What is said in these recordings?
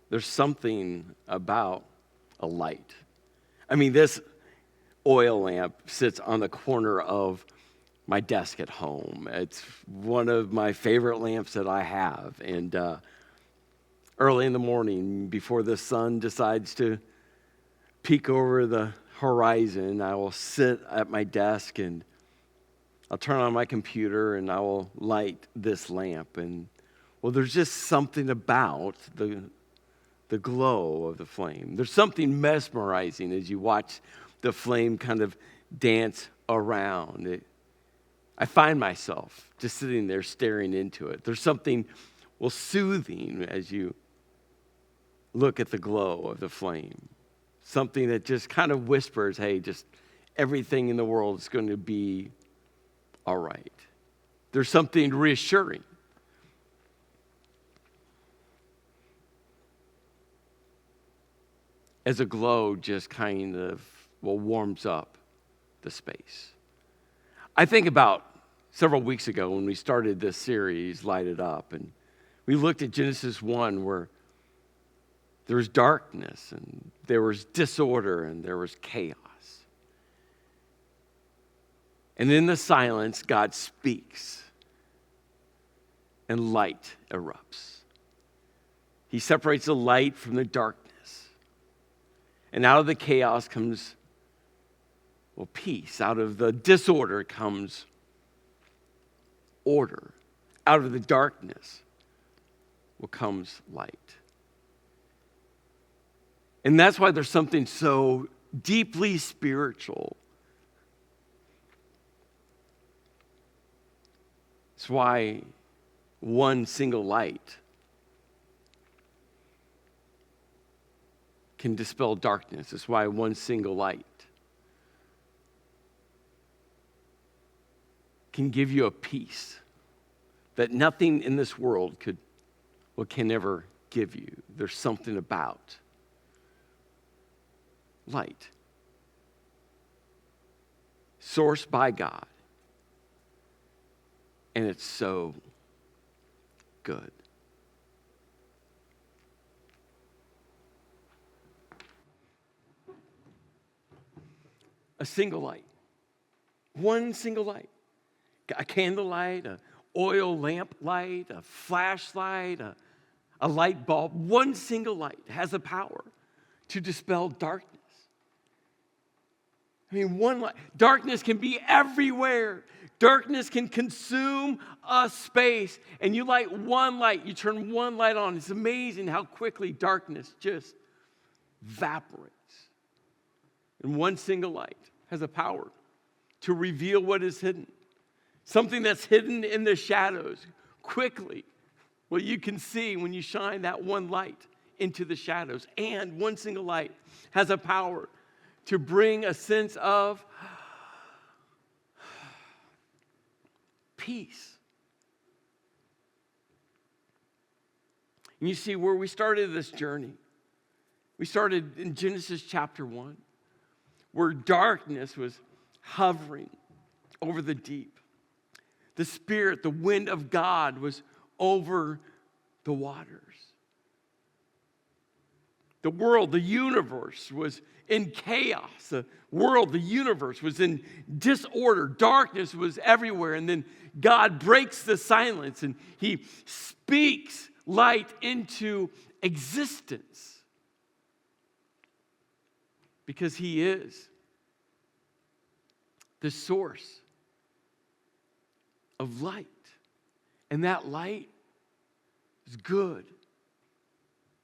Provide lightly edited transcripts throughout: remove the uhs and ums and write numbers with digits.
There's something about a light. I mean, this oil lamp sits on the corner of my desk at home. It's one of my favorite lamps that I have. And early in the morning, before the sun decides to peek over the horizon, I will sit at my desk and I'll turn on my computer and I will light this lamp. And well, there's just something about the glow of the flame. There's something mesmerizing as you watch the flame kind of dance around. I find myself just sitting there staring into it. There's something, well, soothing as you look at the glow of the flame. Something that just kind of whispers, hey, just everything in the world is going to be all right. There's something reassuring. As a glow just kind of, well, warms up the space. I think about several weeks ago when we started this series, Light It Up, and we looked at Genesis 1 where there was darkness and there was disorder and there was chaos. And in the silence, God speaks and light erupts. He separates the light from the darkness. And out of the chaos comes, well, peace. Out of the disorder comes order. Out of the darkness, well, comes light. And that's why there's something so deeply spiritual. It's why one single light can dispel darkness. It's why one single light can give you a peace that nothing in this world can ever give you. There's something about light, sourced by God, and it's so good. A single light, one single light, a candlelight, an oil lamp light, a flashlight, a light bulb, one single light has the power to dispel darkness. I mean, one light. Darkness can be everywhere. Darkness can consume a space. And you light one light, you turn one light on. It's amazing how quickly darkness just evaporates. And one single light has a power to reveal what is hidden. Something that's hidden in the shadows quickly. Well, you can see when you shine that one light into the shadows. And one single light has a power to bring a sense of peace. And you see, where we started this journey, we started in Genesis chapter 1, where darkness was hovering over the deep. The Spirit, the wind of God was over the waters. The world, the universe was in chaos. The world, the universe was in disorder. Darkness was everywhere. And then God breaks the silence and He speaks light into existence. Because He is the source of light. And that light is good.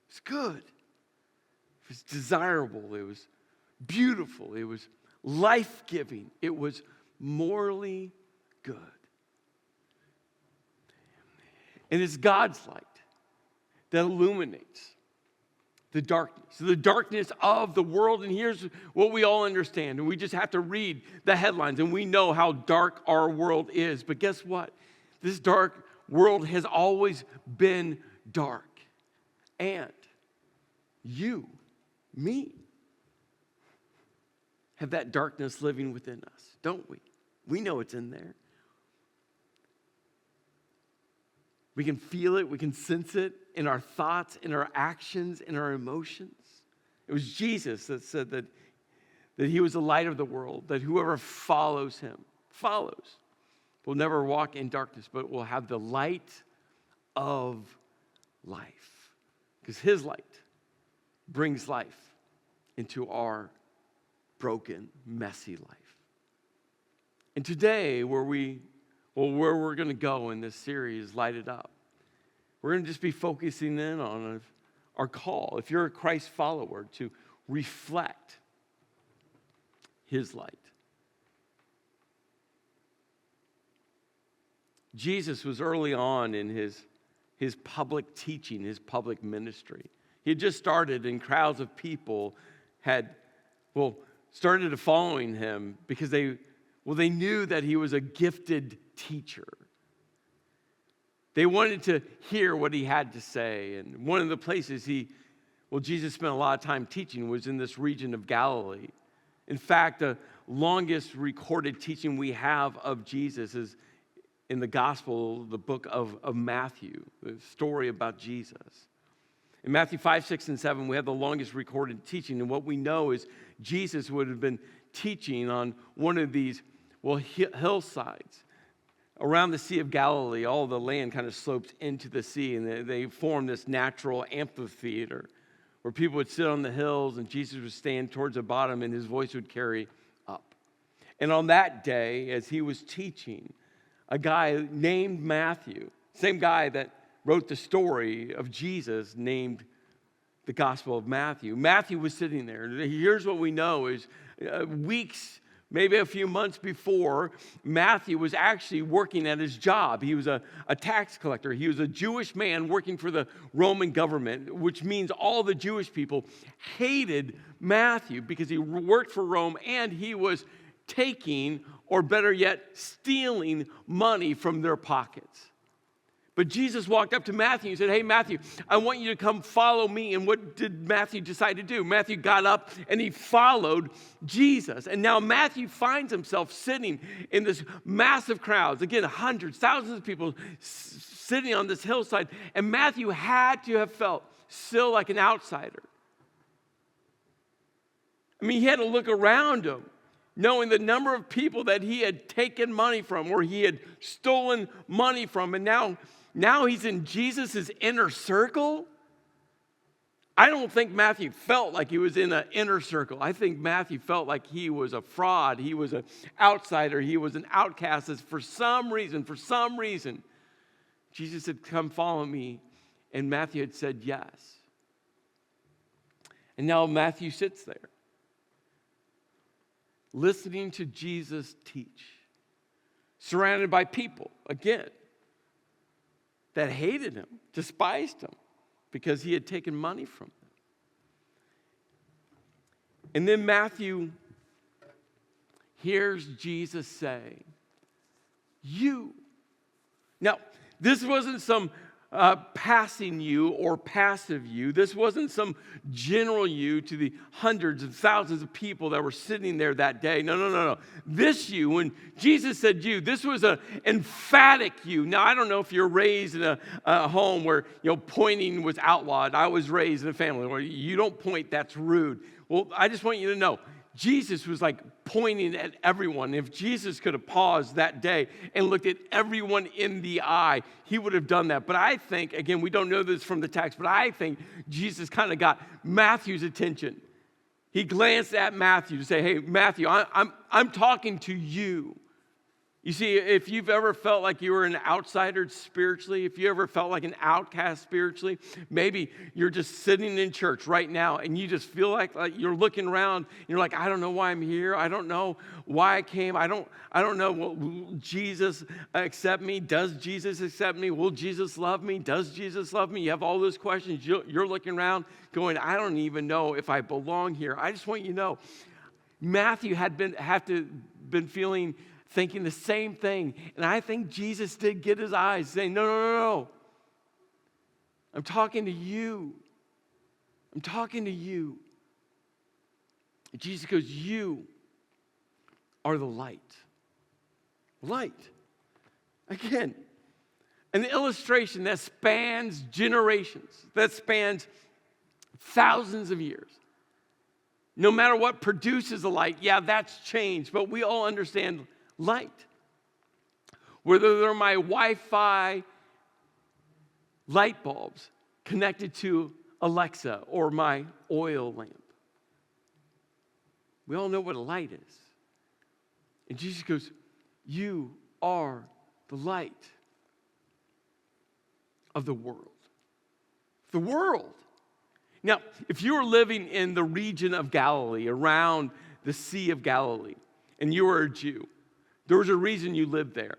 It's good. It was desirable. It was beautiful. It was life-giving. It was morally good. And it's God's light that illuminates the darkness of the world. And here's what we all understand. And we just have to read the headlines and we know how dark our world is. But guess what? This dark world has always been dark. And you, me, have that darkness living within us, don't we? We know it's in there. We can feel it. We can sense it in our thoughts, in our actions, in our emotions. It was Jesus that said that he was the light of the world, that whoever follows him, will never walk in darkness, but will have the light of life. Because his light brings life into our broken, messy life. And today, where we're going to go in this series, Light It Up, we're going to just be focusing in on our call, if you're a Christ follower, to reflect his light. Jesus was early on in his public teaching, his public ministry. He had just started, and crowds of people started following him because they knew that he was a gifted teacher. They wanted to hear what he had to say. And one of the places Jesus spent a lot of time teaching was in this region of Galilee. In fact, the longest recorded teaching we have of Jesus is in the gospel, the book of Matthew, the story about Jesus. In Matthew 5, 6, and 7, we have the longest recorded teaching. And what we know is Jesus would have been teaching on one of these, hillsides. Around the Sea of Galilee, all the land kind of slopes into the sea, and they form this natural amphitheater where people would sit on the hills, and Jesus would stand towards the bottom, and his voice would carry up. And on that day, as he was teaching, a guy named Matthew, same guy that wrote the story of Jesus, named the Gospel of Matthew. Matthew was sitting there. Here's what we know is weeks, maybe a few months before, Matthew was actually working at his job. He was a tax collector. He was a Jewish man working for the Roman government, which means all the Jewish people hated Matthew because he worked for Rome and he was taking, or better yet, stealing money from their pockets. But Jesus walked up to Matthew and said, "Hey, Matthew, I want you to come follow me." And what did Matthew decide to do? Matthew got up and he followed Jesus. And now Matthew finds himself sitting in this massive crowds. Again, hundreds, thousands of people sitting on this hillside. And Matthew had to have felt still like an outsider. I mean, he had to look around him, knowing the number of people that he had taken money from or he had stolen money from. And now he's in Jesus' inner circle. I don't think Matthew felt like he was in an inner circle. I think Matthew felt like he was a fraud. He was an outsider. He was an outcast. For some reason, Jesus said, "Come follow me." And Matthew had said yes. And now Matthew sits there, listening to Jesus teach, surrounded by people, again, that hated him, despised him, because he had taken money from them. And then Matthew hears Jesus say, "You." Now, this wasn't some passing you or passive you. This wasn't some general you to the hundreds of thousands of people that were sitting there that day. No. This you, when Jesus said you, this was an emphatic you. Now, I don't know if you're raised in a home where pointing was outlawed. I was raised in a family where you don't point, that's rude. Well, I just want you to know, Jesus was like pointing at everyone. If Jesus could have paused that day and looked at everyone in the eye, he would have done that. But I think, again, we don't know this from the text, but I think Jesus kind of got Matthew's attention. He glanced at Matthew to say, "Hey, Matthew, I'm talking to you." You see, if you've ever felt like you were an outsider spiritually, if you ever felt like an outcast spiritually, maybe you're just sitting in church right now and you just feel like you're looking around and you're like, "I don't know why I'm here. I don't know why I came. I don't know, will Jesus accept me? Does Jesus accept me? Will Jesus love me? Does Jesus love me?" You have all those questions. You're looking around going, "I don't even know if I belong here." I just want you to know, Matthew had been thinking the same thing. And I think Jesus did get his eyes saying, No. I'm talking to you. I'm talking to you. And Jesus goes, "You are the light." Light. Again, An illustration that spans generations, that spans thousands of years. No matter what produces a light, yeah, that's changed, but we all understand light. Whether they're my Wi-Fi light bulbs connected to Alexa or my oil lamp. We all know what a light is. And Jesus goes, you are the light of the world. The world. Now, if you were living in the region of Galilee, around the Sea of Galilee, and you were a Jew, there was a reason you lived there.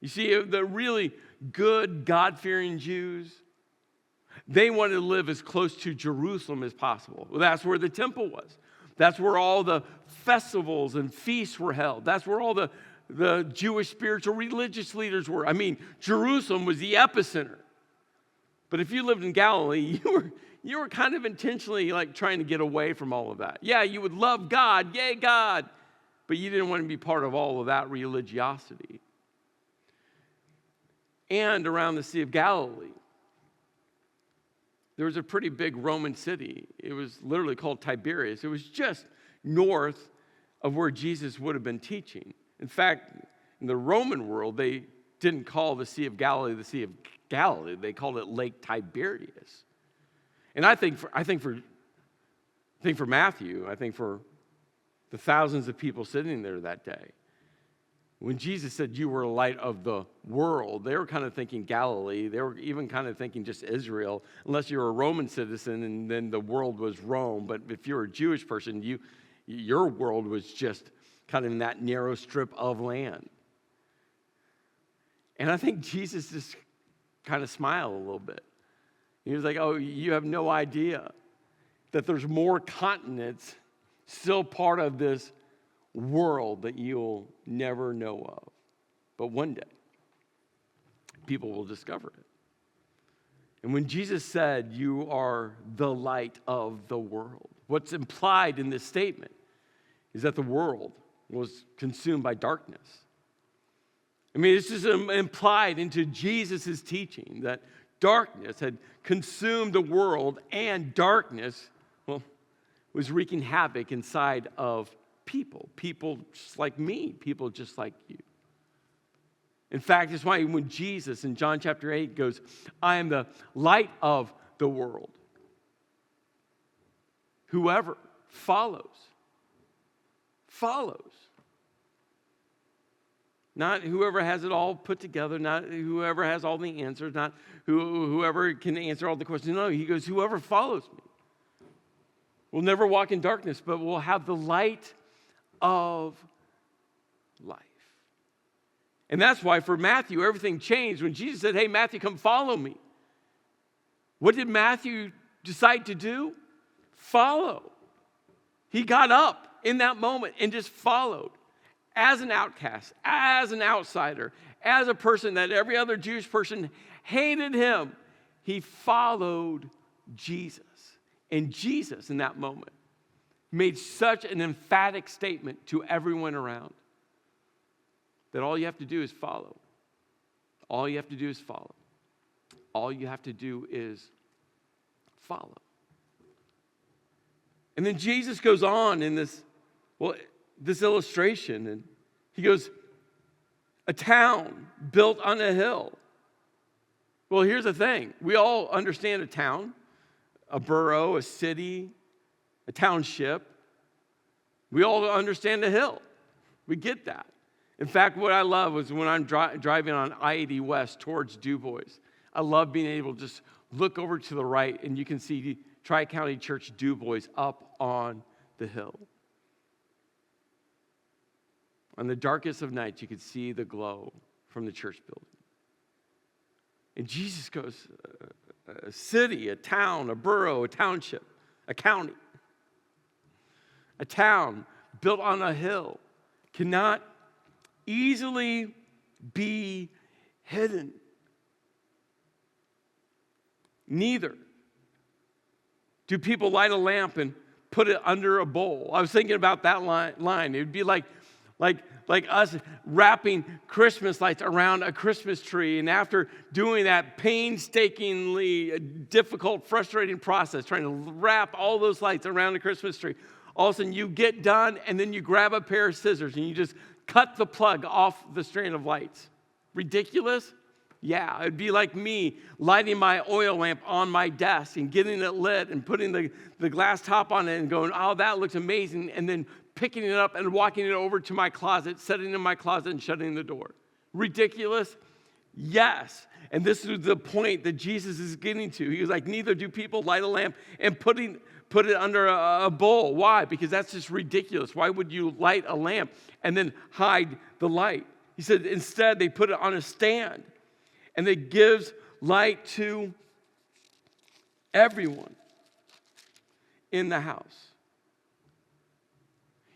You see, the really good, God-fearing Jews, they wanted to live as close to Jerusalem as possible. Well, that's where the temple was. That's where all the festivals and feasts were held. That's where all the Jewish spiritual religious leaders were. I mean, Jerusalem was the epicenter. But if you lived in Galilee, you were kind of intentionally like trying to get away from all of that. Yeah, you would love God, yay God, but you didn't want to be part of all of that religiosity. And around the Sea of Galilee, there was a pretty big Roman city. It was literally called Tiberias. It was just north of where Jesus would have been teaching. In fact, in the Roman world, they didn't call the Sea of Galilee the Sea of Galilee. They called it Lake Tiberias. And I think for Matthew, I think for the thousands of people sitting there that day, when Jesus said you were a light of the world, they were kind of thinking Galilee. They were even kind of thinking just Israel, unless you were a Roman citizen and then the world was Rome. But if you were a Jewish person, your world was just kind of in that narrow strip of land. And I think Jesus just kind of smiled a little bit. He was like, oh, you have no idea that there's more continents still part of this world that you'll never know of. But one day, people will discover it. And when Jesus said, you are the light of the world, what's implied in this statement is that the world was consumed by darkness. I mean, this is implied into Jesus' teaching that darkness had consumed the world, and darkness, well, was wreaking havoc inside of people just like me, people just like you. In fact, it's why when Jesus in John chapter 8 goes, I am the light of the world. Whoever follows. Not whoever has it all put together, not whoever has all the answers, not whoever can answer all the questions. No, he goes, whoever follows me will never walk in darkness, but will have the light of life. And that's why for Matthew, everything changed when Jesus said, hey, Matthew, come follow me. What did Matthew decide to do? Follow. He got up in that moment and just followed. As an outcast, as an outsider, as a person that every other Jewish person hated him, he followed Jesus. And Jesus, in that moment, made such an emphatic statement to everyone around that all you have to do is follow. All you have to do is follow. All you have to do is follow. And then Jesus goes on in this illustration, and he goes, a town built on a hill. Well, here's the thing. We all understand a town, a borough, a city, a township. We all understand a hill. We get that. In fact, what I love is when I'm driving on I-80 West towards Du Bois, I love being able to just look over to the right and you can see Tri-County Church Du Bois up on the hill. On the darkest of nights, you could see the glow from the church building. And Jesus goes, a city, a town, a borough, a township, a county, a town built on a hill cannot easily be hidden. Neither do people light a lamp and put it under a bowl. I was thinking about that line. It would be like Like us wrapping Christmas lights around a Christmas tree, and after doing that painstakingly difficult, frustrating process, trying to wrap all those lights around a Christmas tree, all of a sudden you get done, and then you grab a pair of scissors, and you just cut the plug off the strand of lights. Ridiculous? Yeah, it'd be like me lighting my oil lamp on my desk and getting it lit and putting the glass top on it and going, oh, that looks amazing, and then picking it up and walking it over to my closet, setting it in my closet and shutting the door. Ridiculous? Yes. And this is the point that Jesus is getting to. He was like, neither do people light a lamp and put it under a bowl. Why? Because that's just ridiculous. Why would you light a lamp and then hide the light? He said instead they put it on a stand, and it gives light to everyone in the house.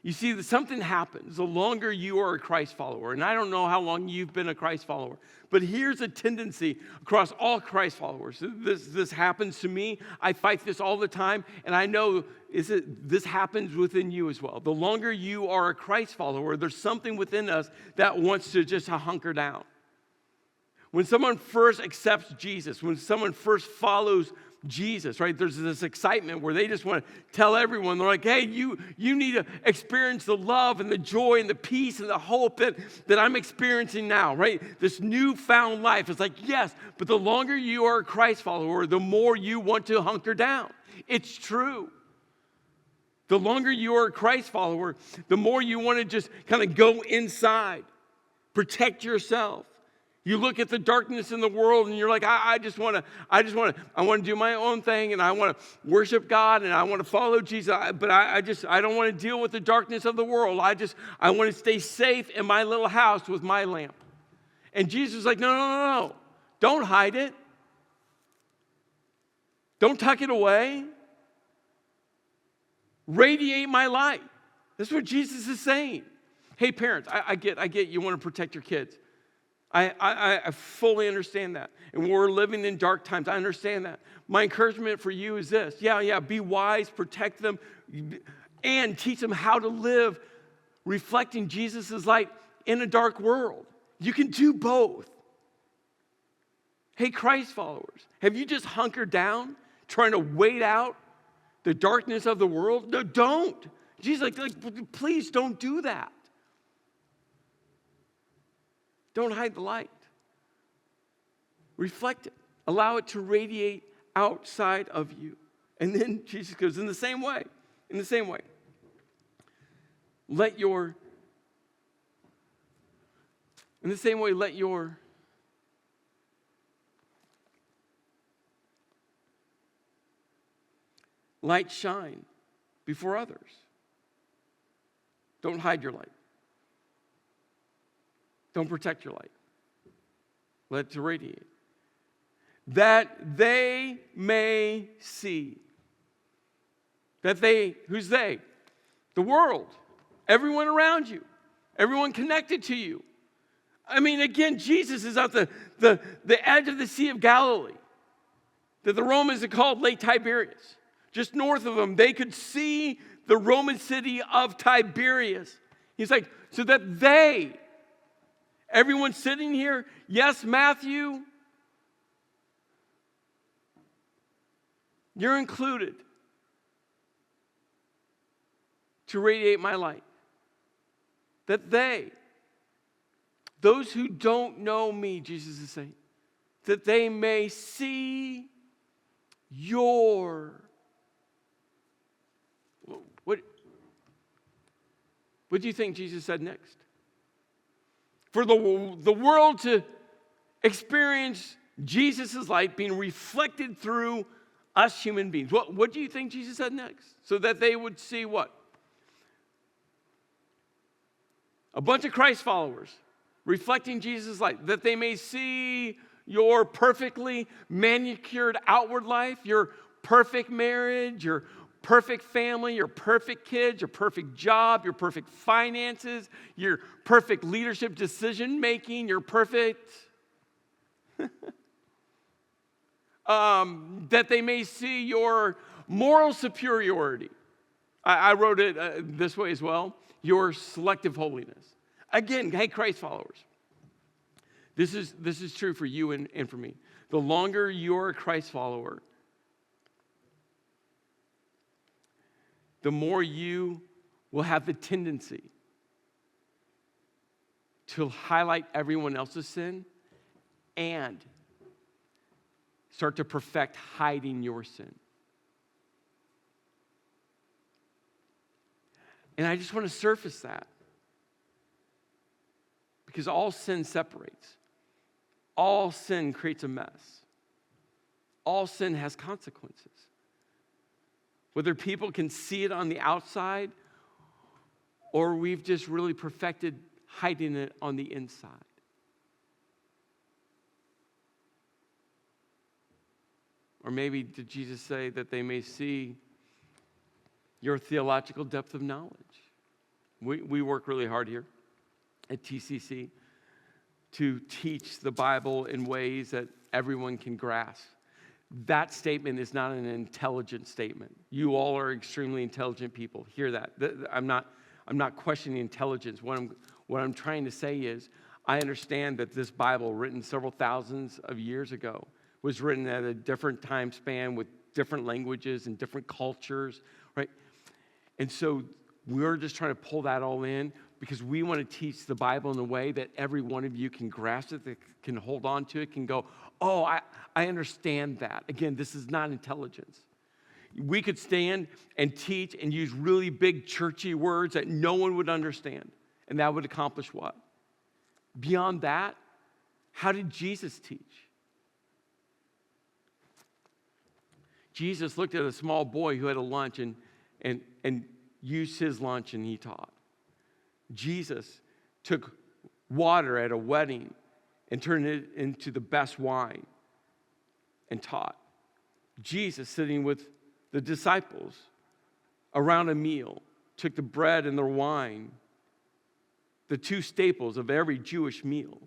You see, that something happens the longer you are a Christ follower. And I don't know how long you've been a Christ follower, but here's a tendency across all Christ followers. This happens to me. I fight this all the time, and I know this happens within you as well. The longer you are a Christ follower, there's something within us that wants to just hunker down. When someone first accepts Jesus, when someone first follows Jesus, right? There's this excitement where they just want to tell everyone, they're like, hey, you need to experience the love and the joy and the peace and the hope that I'm experiencing now, right? This newfound life. It's like, yes, but the longer you are a Christ follower, the more you want to hunker down. It's true. The longer you are a Christ follower, the more you want to just kind of go inside, protect yourself. You look at the darkness in the world and you're like, I want to do my own thing, and I want to worship God, and I want to follow Jesus, but I don't want to deal with the darkness of the world. I want to stay safe in my little house with my lamp. And Jesus is like, no. Don't hide it. Don't tuck it away. Radiate my light. That's what Jesus is saying. Hey, parents, I get you want to protect your kids. I fully understand that. And we're living in dark times. I understand that. My encouragement for you is this. Yeah, be wise, protect them, and teach them how to live reflecting Jesus' light in a dark world. You can do both. Hey, Christ followers, have you just hunkered down trying to wait out the darkness of the world? No, don't. Jesus is like, please don't do that. Don't hide the light. Reflect it. Allow it to radiate outside of you. And then Jesus goes, in the same way, let your light shine before others. Don't hide your light. Don't protect your light. Let it to radiate. That they may see. Who's they? The world. Everyone around you. Everyone connected to you. I mean, again, Jesus is at the edge of the Sea of Galilee, that the Romans had called Lake Tiberias. Just north of them, they could see the Roman city of Tiberias. He's like, so that everyone sitting here, yes, Matthew, you're included to radiate my light. That those who don't know me, Jesus is saying, that they may see your. What do you think Jesus said next? For the world to experience Jesus' light being reflected through us human beings. What do you think Jesus said next? So that they would see what? A bunch of Christ followers reflecting Jesus' light. That they may see your perfectly manicured outward life, your perfect marriage, your perfect family, your perfect kids, your perfect job, your perfect finances, your perfect leadership decision making, your perfect that they may see your moral superiority. I wrote it this way as well. your selective holiness. Again, hey, Christ followers, this is true for you and for me. The longer you're a Christ follower, the more you will have the tendency to highlight everyone else's sin and start to perfect hiding your sin. And I just want to surface that. Because all sin separates. All sin creates a mess. All sin has consequences. Whether people can see it on the outside or we've just really perfected hiding it on the inside. Or maybe did Jesus say that they may see your theological depth of knowledge? We work really hard here at TCC to teach the Bible in ways that everyone can grasp. That statement is not an intelligent statement. You all are extremely intelligent people. Hear that. I'm not questioning intelligence. What I'm trying to say is, I understand that this Bible, written several thousands of years ago, was written at a different time span with different languages and different cultures, right? And so we're just trying to pull that all in because we want to teach the Bible in a way that every one of you can grasp it, that can hold on to it, can go, oh, I understand that. Again, this is not intelligence. We could stand and teach and use really big churchy words that no one would understand. And that would accomplish what? Beyond that, how did Jesus teach? Jesus looked at a small boy who had a lunch and used his lunch and he taught. Jesus took water at a wedding and turned it into the best wine and taught. Jesus, sitting with the disciples around a meal, took the bread and the wine, the two staples of every Jewish meal,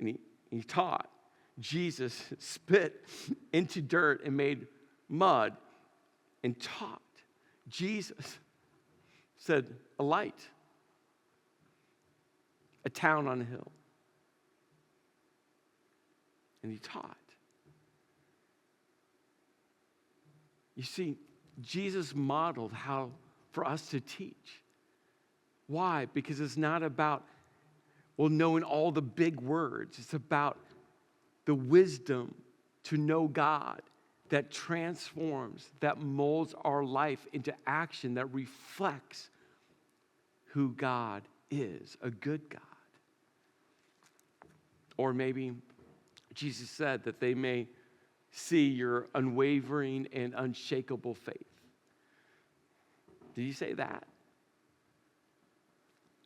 and he taught. Jesus spit into dirt and made mud and taught. Jesus said, a light, a town on a hill. And he taught. You see, Jesus modeled how for us to teach. Why? Because it's not about, knowing all the big words. It's about the wisdom to know God that transforms, that molds our life into action that reflects who God is, a good God. Or maybe Jesus said that they may see your unwavering and unshakable faith. Did he say that?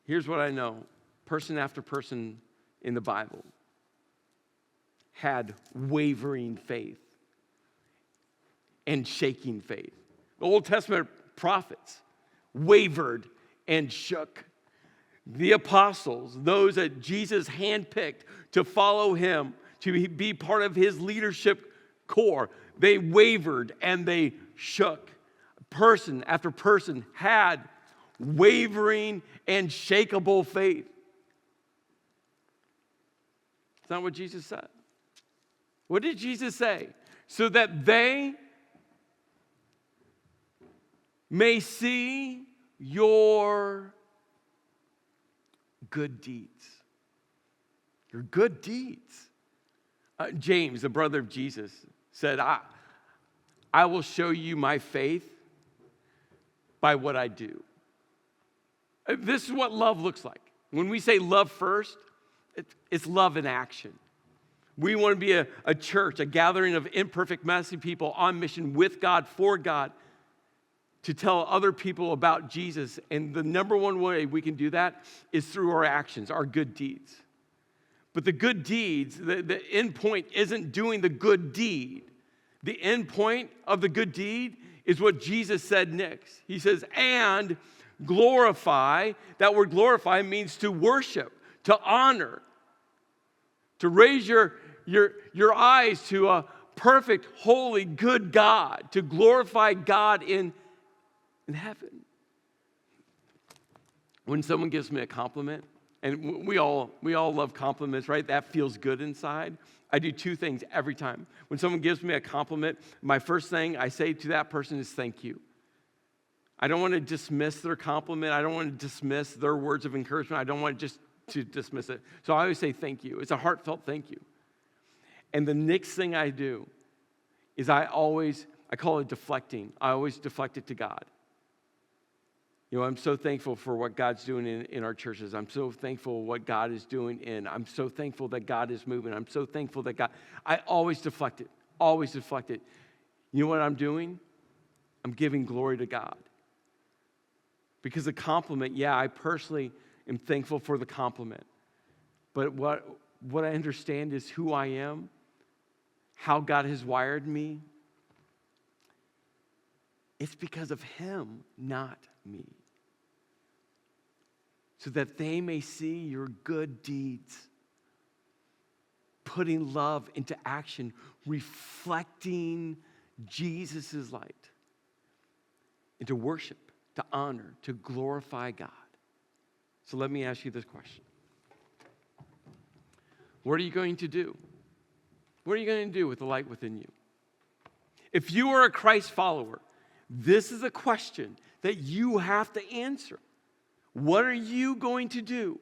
Here's what I know. Person after person in the Bible had wavering faith and shaking faith. The Old Testament prophets wavered and shook. The apostles, those that Jesus handpicked to follow him, to be part of his leadership core, they wavered and they shook. Person after person had wavering and shakeable faith. It's not what Jesus said. What did Jesus say? So that they may see your good deeds. Your good deeds. James, the brother of Jesus, said, I will show you my faith by what I do. This is what love looks like. When we say love first, it's love in action. We want to be a church, a gathering of imperfect, messy people on mission with God, for God, to tell other people about Jesus. And the number one way we can do that is through our actions, our good deeds. But the good deeds, the end point isn't doing the good deed. The end point of the good deed is what Jesus said next. He says, and glorify. That word glorify means to worship, to honor, to raise your eyes to a perfect, holy, good God, to glorify God in heaven. when someone gives me a compliment, and we all love compliments, right? That feels good inside. I do two things every time. When someone gives me a compliment, my first thing I say to that person is thank you. I don't want to dismiss their compliment. I don't want to dismiss their words of encouragement. I don't want just to dismiss it. So I always say thank you. It's a heartfelt thank you. And the next thing I do is I call it deflecting. I always deflect it to God. You know, I'm so thankful for what God's doing in our churches. I'm so thankful what God is doing I'm so thankful that God is moving. I'm so thankful that I always deflect it, always deflect it. You know what I'm doing? I'm giving glory to God. Because the compliment, yeah, I personally am thankful for the compliment. But what I understand is who I am, how God has wired me. It's because of Him, not me. So that they may see your good deeds, putting love into action, reflecting Jesus' light, into worship, to honor, to glorify God. So let me ask you this question. What are you going to do? What are you going to do with the light within you? If you are a Christ follower, this is a question that you have to answer. What are you going to do?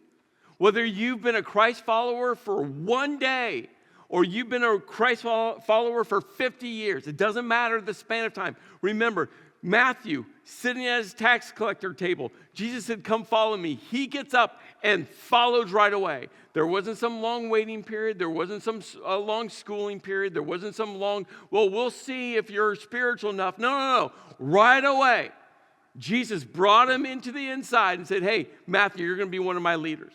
Whether you've been a Christ follower for one day or you've been a Christ follower for 50 years, it doesn't matter the span of time. Remember, Matthew, sitting at his tax collector table, Jesus said, come follow me. He gets up and follows right away. There wasn't some long waiting period. There wasn't some long schooling period. There wasn't some long, well, we'll see if you're spiritual enough. No. Right away, Jesus brought him into the inside and said, hey, Matthew, you're going to be one of my leaders.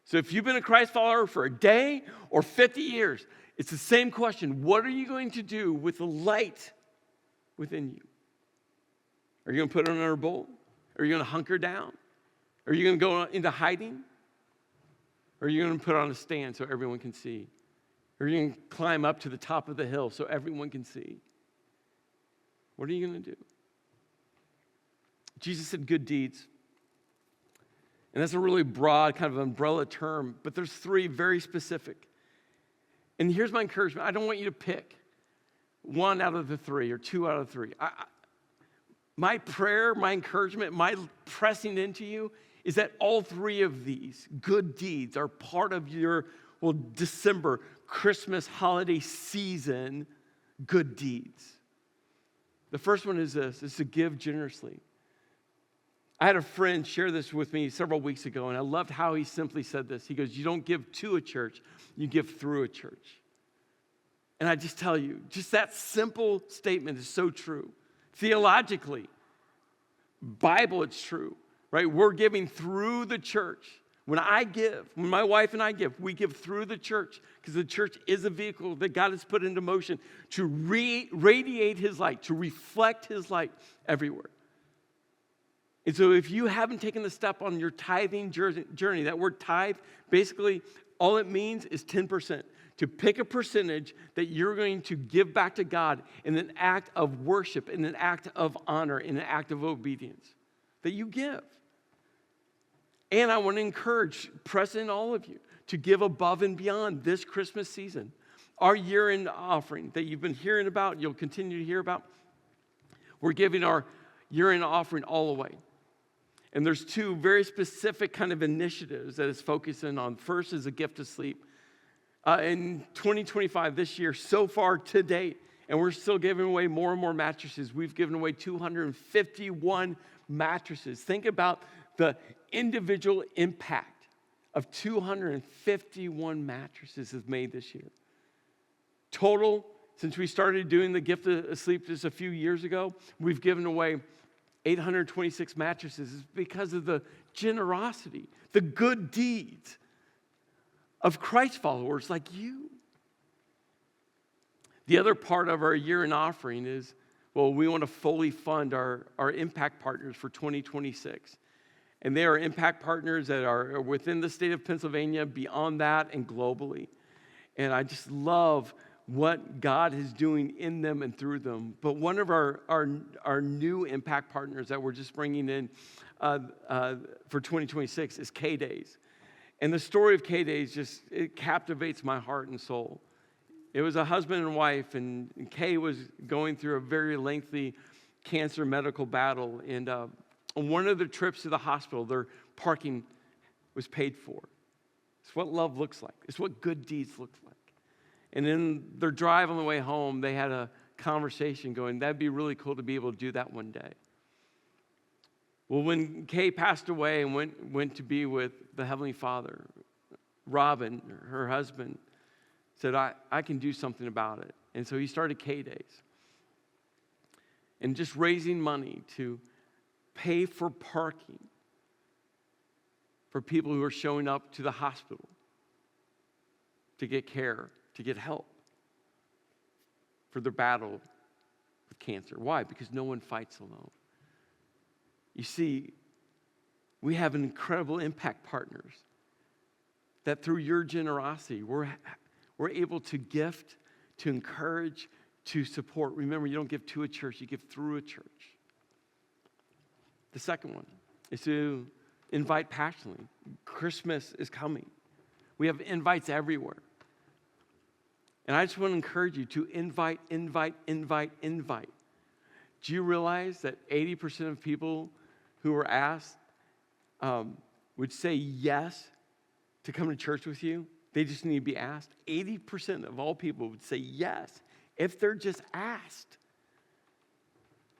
So if you've been a Christ follower for a day or 50 years, it's the same question. What are you going to do with the light within you? Are you going to put it on a bowl? Are you going to hunker down? Are you going to go into hiding? Or are you going to put it on a stand so everyone can see? Or are you going to climb up to the top of the hill so everyone can see? What are you going to do? Jesus said good deeds. And that's a really broad kind of umbrella term, but there's three very specific. And here's my encouragement. I don't want you to pick one out of the three or two out of the three. My prayer, my encouragement, my pressing into you is that all three of these good deeds are part of your, December, Christmas holiday season good deeds. The first one is this, is to give generously. I had a friend share this with me several weeks ago, and I loved how he simply said this. He goes, you don't give to a church, you give through a church. And I just tell you, just that simple statement is so true. Theologically, Bible, it's true, right? We're giving through the church. When my wife and I give, we give through the church because the church is a vehicle that God has put into motion to radiate His light, to reflect His light everywhere. And so if you haven't taken the step on your tithing journey, that word tithe, basically all it means is 10%. To pick a percentage that you're going to give back to God in an act of worship, in an act of honor, in an act of obedience that you give. And I want to encourage, press in all of you to give above and beyond this Christmas season. Our year-end offering that you've been hearing about, you'll continue to hear about, we're giving our year-end offering all away. And there's two very specific kind of initiatives that it's focusing on. First is a gift of sleep. In 2025, this year, so far to date, and we're still giving away more and more mattresses. We've given away 251 mattresses. Think about the individual impact of 251 mattresses has made this year. Total, since we started doing the gift of sleep just a few years ago, we've given away 826 mattresses. It's because of the generosity, the good deeds of Christ followers like you. The other part of our year-end offering is, we want to fully fund our impact partners for 2026. And they are impact partners that are within the state of Pennsylvania, beyond that, and globally. And I just love what God is doing in them and through them. But one of our new impact partners that we're just bringing in for 2026 is K-Days. And the story of K-Days it captivates my heart and soul. It was a husband and wife, and Kay was going through a very lengthy cancer medical battle. And on one of their trips to the hospital, their parking was paid for. It's what love looks like. It's what good deeds look like. And in their drive on the way home, they had a conversation going, that'd be really cool to be able to do that one day. Well, when Kay passed away and went to be with the Heavenly Father, Robin, her husband, said, I can do something about it. And so he started K-Days. And just raising money to pay for parking for people who are showing up to the hospital to get care, to get help for their battle with cancer. Why? Because no one fights alone. You see, we have an incredible impact partners that through your generosity, we're able to gift, to encourage, to support. Remember, you don't give to a church, you give through a church. The second one is to invite passionately. Christmas is coming. We have invites everywhere. And I just want to encourage you to invite. Do you realize that 80% of people who were asked would say yes to come to church with you? They just need to be asked. 80% of all people would say yes if they're just asked.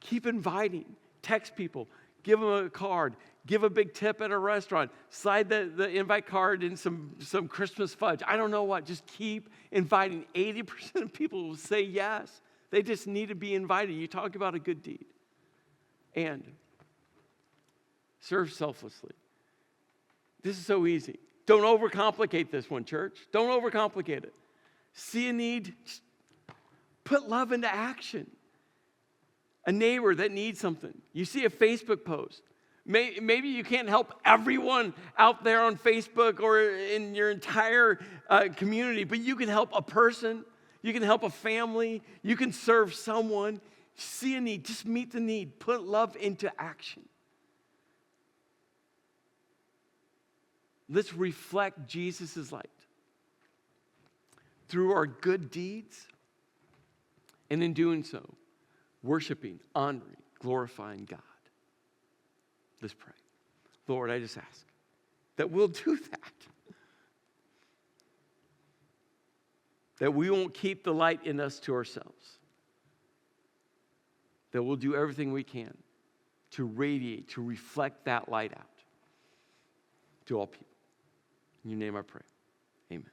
Keep inviting. Text people. Give them a card. Give a big tip at a restaurant. Slide the invite card in some Christmas fudge. I don't know what. Just keep inviting. 80% of people will say yes. They just need to be invited. You talk about a good deed. And serve selflessly. This is so easy. Don't overcomplicate this one, church. Don't overcomplicate it. See a need, just put love into action. A neighbor that needs something. You see a Facebook post. Maybe you can't help everyone out there on Facebook or in your entire community, but you can help a person. You can help a family. You can serve someone. See a need. Just meet the need. Put love into action. Let's reflect Jesus' light through our good deeds, and in doing so, worshiping, honoring, glorifying God. Let's pray. Lord, I just ask that we'll do that. That we won't keep the light in us to ourselves. That we'll do everything we can to radiate, to reflect that light out to all people. In your name I pray. Amen.